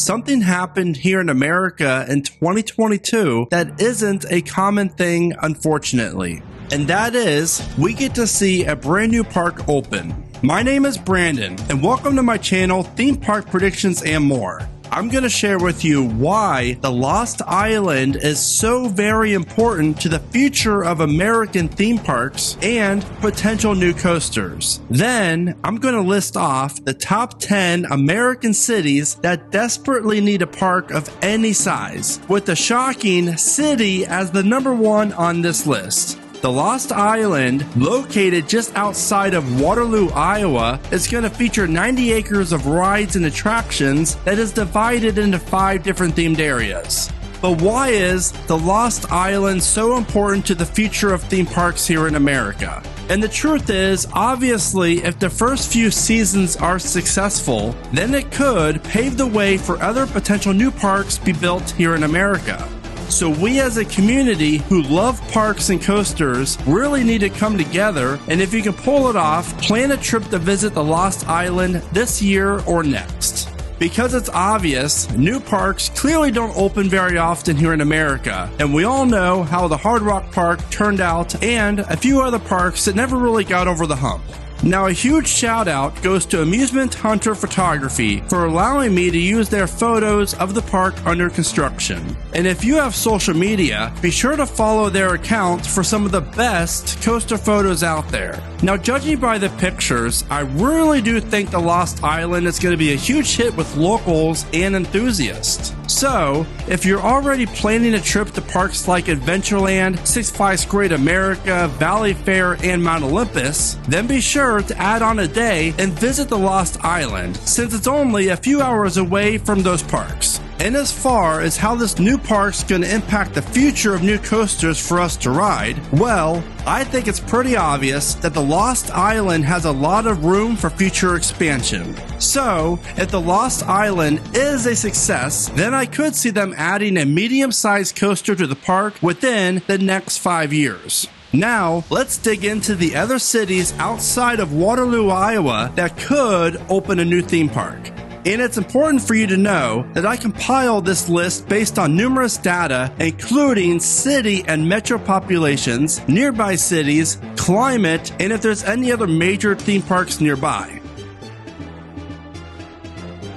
something happened here in America in 2022 that isn't a common thing, unfortunately. And that is, we get to see a brand new park open. My name is Brandon, and welcome to my channel, Theme Park Predictions and More. I'm going to share with you why the Lost Island is so very important to the future of American theme parks and potential new coasters. Then, I'm going to list off the top 10 American cities that desperately need a park of any size, with the shocking city as the number one on this list. The Lost Island, located just outside of Waterloo, Iowa, is going to feature 90 acres of rides and attractions that is divided into 5 different themed areas. But why is the Lost Island so important to the future of theme parks here in America? And the truth is, obviously, if the first few seasons are successful, then it could pave the way for other potential new parks be built here in America. So we as a community who love parks and coasters really need to come together, and if you can pull it off, plan a trip to visit the Lost Island this year or next. Because it's obvious, new parks clearly don't open very often here in America, and we all know how the Hard Rock Park turned out and a few other parks that never really got over the hump. Now, a huge shout out goes to Amusement Hunter Photography for allowing me to use their photos of the park under construction. And if you have social media, be sure to follow their account for some of the best coaster photos out there. Now, judging by the pictures, I really do think the Lost Island is going to be a huge hit with locals and enthusiasts. So, if you're already planning a trip to parks like Adventureland, Six Flags Great America, Valley Fair, and Mount Olympus, then be sure to add on a day and visit the Lost Island, since it's only a few hours away from those parks. And as far as how this new park's going to impact the future of new coasters for us to ride, well, I think it's pretty obvious that the Lost Island has a lot of room for future expansion. So, if the Lost Island is a success, then I could see them adding a medium-sized coaster to the park within the next 5 years. Now, let's dig into the other cities outside of Waterloo, Iowa that could open a new theme park. And it's important for you to know that I compiled this list based on numerous data, including city and metro populations, nearby cities, climate, and if there's any other major theme parks nearby.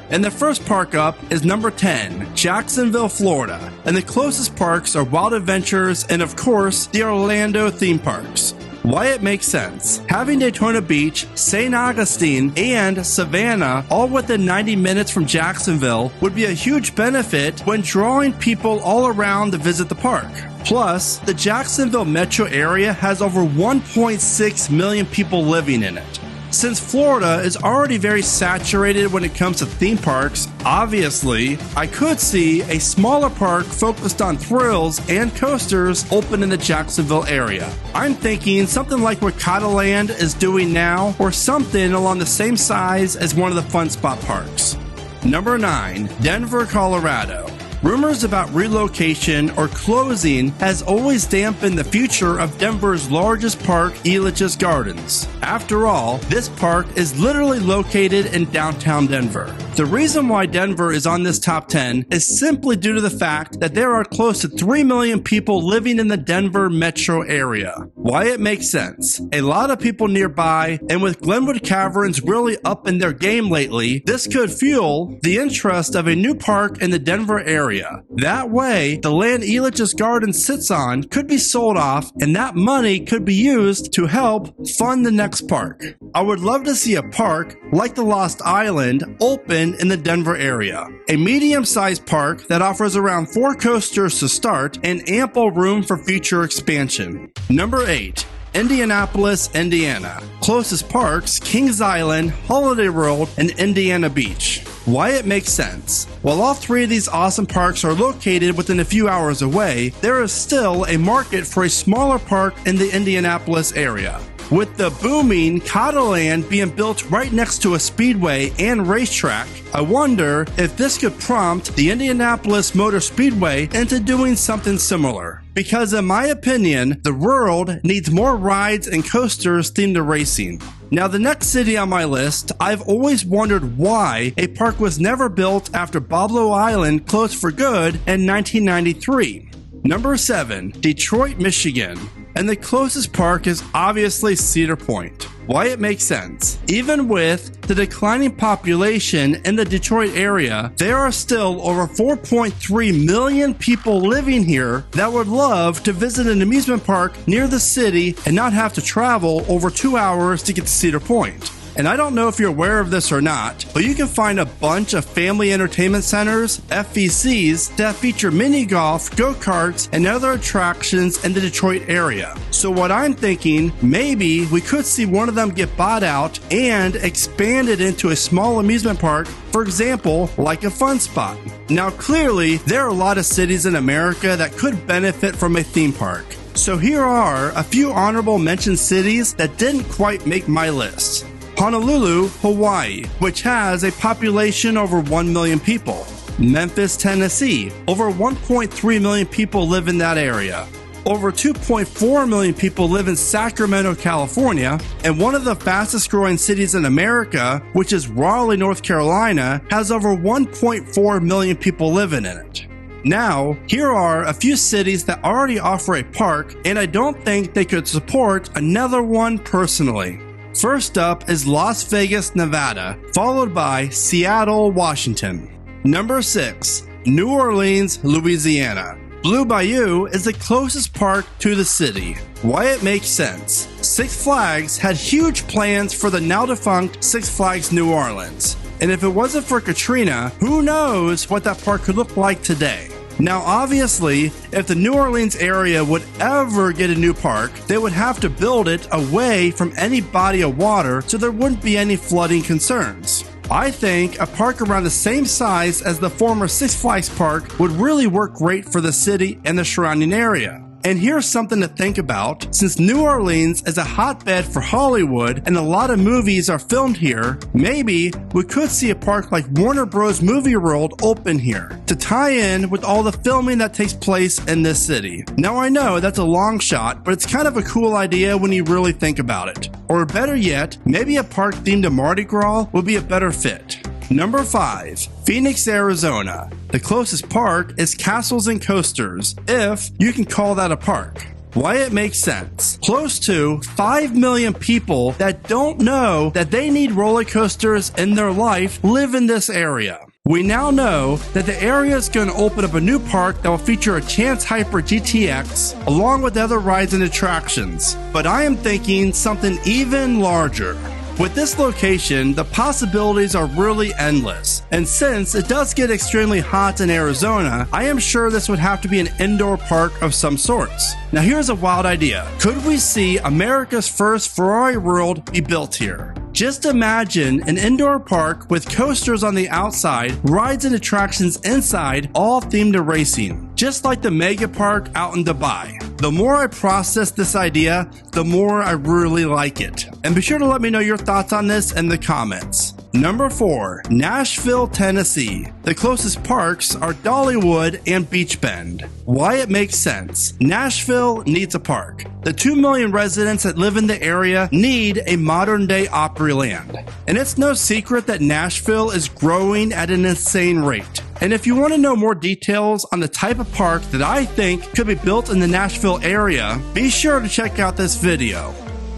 And the first park up is number 10, Jacksonville, Florida. And the closest parks are Wild Adventures and, of course, the Orlando theme parks. Why it makes sense. Having Daytona Beach, St. Augustine, and Savannah all within 90 minutes from Jacksonville would be a huge benefit when drawing people all around to visit the park. Plus, the Jacksonville metro area has over 1.6 million people living in it. Since Florida is already very saturated when it comes to theme parks, obviously, I could see a smaller park focused on thrills and coasters open in the Jacksonville area. I'm thinking something like what Cataland is doing now, or something along the same size as one of the Fun Spot parks. Number 9, Denver, Colorado. Rumors about relocation or closing has always dampened the future of Denver's largest park, Elitch's Gardens. After all, this park is literally located in downtown Denver. The reason why Denver is on this top 10 is simply due to the fact that there are close to 3 million people living in the Denver metro area. Why it makes sense. A lot of people nearby, and with Glenwood Caverns really up in their game lately, this could fuel the interest of a new park in the Denver area. That way, the land Elitch's Garden sits on could be sold off, and that money could be used to help fund the next park. I would love to see a park like the Lost Island open in the Denver area. A medium-sized park that offers around 4 coasters to start and ample room for future expansion. Number 8. Indianapolis, Indiana. Closest parks, Kings Island, Holiday World, and Indiana Beach. Why it makes sense. While all 3 of these awesome parks are located within a few hours away, there is still a market for a smaller park in the Indianapolis area. With the booming Cataland being built right next to a speedway and racetrack, I wonder if this could prompt the Indianapolis Motor Speedway into doing something similar. Because in my opinion, the world needs more rides and coasters themed to racing. Now, the next city on my list, I've always wondered why a park was never built after Boblo Island closed for good in 1993. Number 7, Detroit, Michigan. And the closest park is obviously Cedar Point. Why it makes sense. Even with the declining population in the Detroit area, there are still over 4.3 million people living here that would love to visit an amusement park near the city and not have to travel over 2 hours to get to Cedar Point. And I don't know if you're aware of this or not, but you can find a bunch of family entertainment centers, FECs, that feature mini golf, go-karts, and other attractions in the Detroit area. So what I'm thinking, maybe we could see one of them get bought out and expanded into a small amusement park, for example, like a Fun Spot. Now clearly, there are a lot of cities in America that could benefit from a theme park. So here are a few honorable mention cities that didn't quite make my list. Honolulu, Hawaii, which has a population over 1 million people. Memphis, Tennessee, over 1.3 million people live in that area. Over 2.4 million people live in Sacramento, California, and one of the fastest growing cities in America, which is Raleigh, North Carolina, has over 1.4 million people living in it. Now, here are a few cities that already offer a park, and I don't think they could support another one personally. First up is Las Vegas, Nevada, followed by Seattle, Washington. Number 6, New Orleans, Louisiana. Blue Bayou is the closest park to the city. Why it makes sense. Six Flags had huge plans for the now defunct Six Flags New Orleans. And if it wasn't for Katrina, who knows what that park could look like today. Now obviously, if the New Orleans area would ever get a new park, they would have to build it away from any body of water so there wouldn't be any flooding concerns. I think a park around the same size as the former Six Flags park would really work great for the city and the surrounding area. And here's something to think about. Since New Orleans is a hotbed for Hollywood and a lot of movies are filmed here, maybe we could see a park like Warner Bros. Movie World open here to tie in with all the filming that takes place in this city. Now I know that's a long shot, but it's kind of a cool idea when you really think about it. Or better yet, maybe a park themed to Mardi Gras would be a better fit. Number 5, Phoenix, Arizona. The closest park is Castles and Coasters, if you can call that a park. Why it makes sense. Close to 5 million people that don't know that they need roller coasters in their life live in this area. We now know that the area is going to open up a new park that will feature a Chance Hyper GTX along with other rides and attractions. But I am thinking something even larger. With this location, the possibilities are really endless, and since it does get extremely hot in Arizona, I am sure this would have to be an indoor park of some sorts. Now here's a wild idea. Could we see America's first Ferrari World be built here? Just imagine an indoor park with coasters on the outside, rides and attractions inside, all themed to racing, just like the Mega Park out in Dubai. The more I process this idea, the more I really like it. And be sure to let me know your thoughts on this in the comments. Number 4, Nashville, Tennessee. The closest parks are Dollywood and Beach Bend. Why it makes sense. Nashville needs a park. The 2 million residents that live in the area need a modern-day Opryland. And it's no secret that Nashville is growing at an insane rate. And if you want to know more details on the type of park that I think could be built in the Nashville area, be sure to check out this video.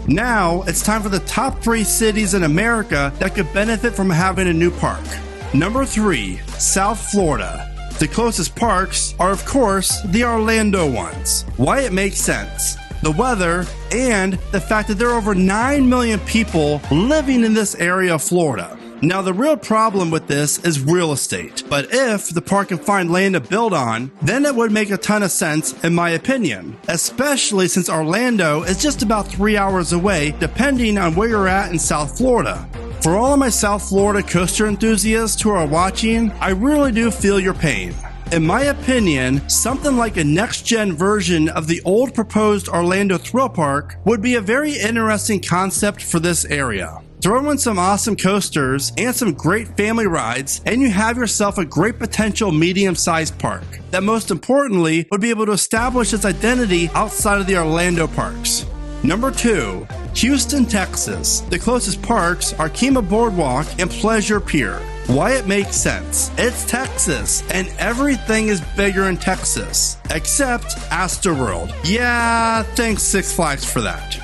Now, it's time for the top 3 cities in America that could benefit from having a new park. Number 3, South Florida. The closest parks are, of course, the Orlando ones. Why it makes sense. The weather, and the fact that there are over 9 million people living in this area of Florida. Now the real problem with this is real estate, but if the park can find land to build on, then it would make a ton of sense in my opinion, especially since Orlando is just about 3 hours away depending on where you're at in South Florida. For all of my South Florida coaster enthusiasts who are watching, I really do feel your pain. In my opinion, something like a next-gen version of the old proposed Orlando Thrill Park would be a very interesting concept for this area. Throw in some awesome coasters and some great family rides, and you have yourself a great potential medium-sized park that most importantly would be able to establish its identity outside of the Orlando parks. Number 2, Houston, Texas. The closest parks are Kemah Boardwalk and Pleasure Pier. Why it makes sense. It's Texas, and everything is bigger in Texas, except Astroworld. Yeah, thanks Six Flags for that.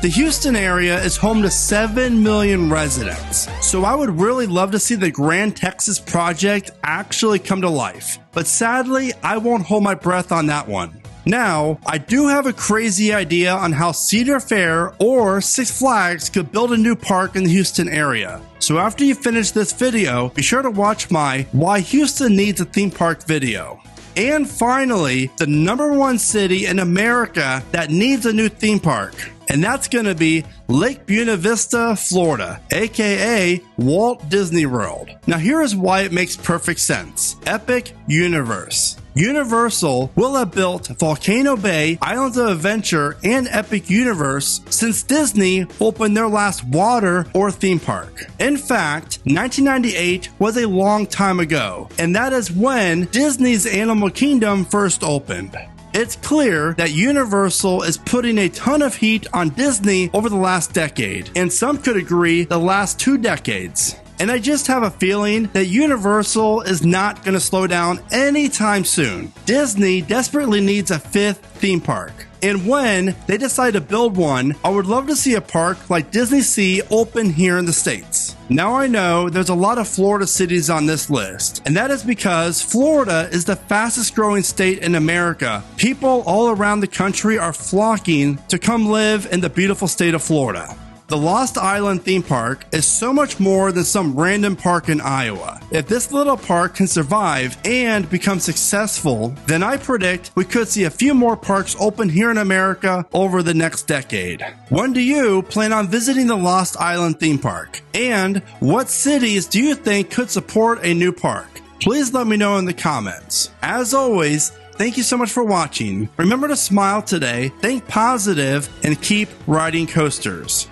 The Houston area is home to 7 million residents, so I would really love to see the Grand Texas Project actually come to life. But sadly, I won't hold my breath on that one. Now, I do have a crazy idea on how Cedar Fair or Six Flags could build a new park in the Houston area. So after you finish this video, be sure to watch my Why Houston Needs a Theme Park video. And finally, the #1 city in America that needs a new theme park. And that's going to be Lake Buena Vista, Florida, aka Walt Disney World. Now here is why it makes perfect sense. Epic Universe. Universal will have built Volcano Bay, Islands of Adventure, and Epic Universe since Disney opened their last water or theme park. In fact, 1998 was a long time ago, and that is when Disney's Animal Kingdom first opened. It's clear that Universal is putting a ton of heat on Disney over the last decade, and some could agree the last 2 decades. And I just have a feeling that Universal is not going to slow down anytime soon. Disney desperately needs a 5th theme park. And when they decide to build one, I would love to see a park like Disney Sea open here in the States. Now I know there's a lot of Florida cities on this list, and that is because Florida is the fastest growing state in America. People all around the country are flocking to come live in the beautiful state of Florida. The Lost Island theme park is so much more than some random park in Iowa. If this little park can survive and become successful, then I predict we could see a few more parks open here in America over the next decade. When do you plan on visiting the Lost Island theme park? And what cities do you think could support a new park? Please let me know in the comments. As always, thank you so much for watching. Remember to smile today, think positive, and keep riding coasters.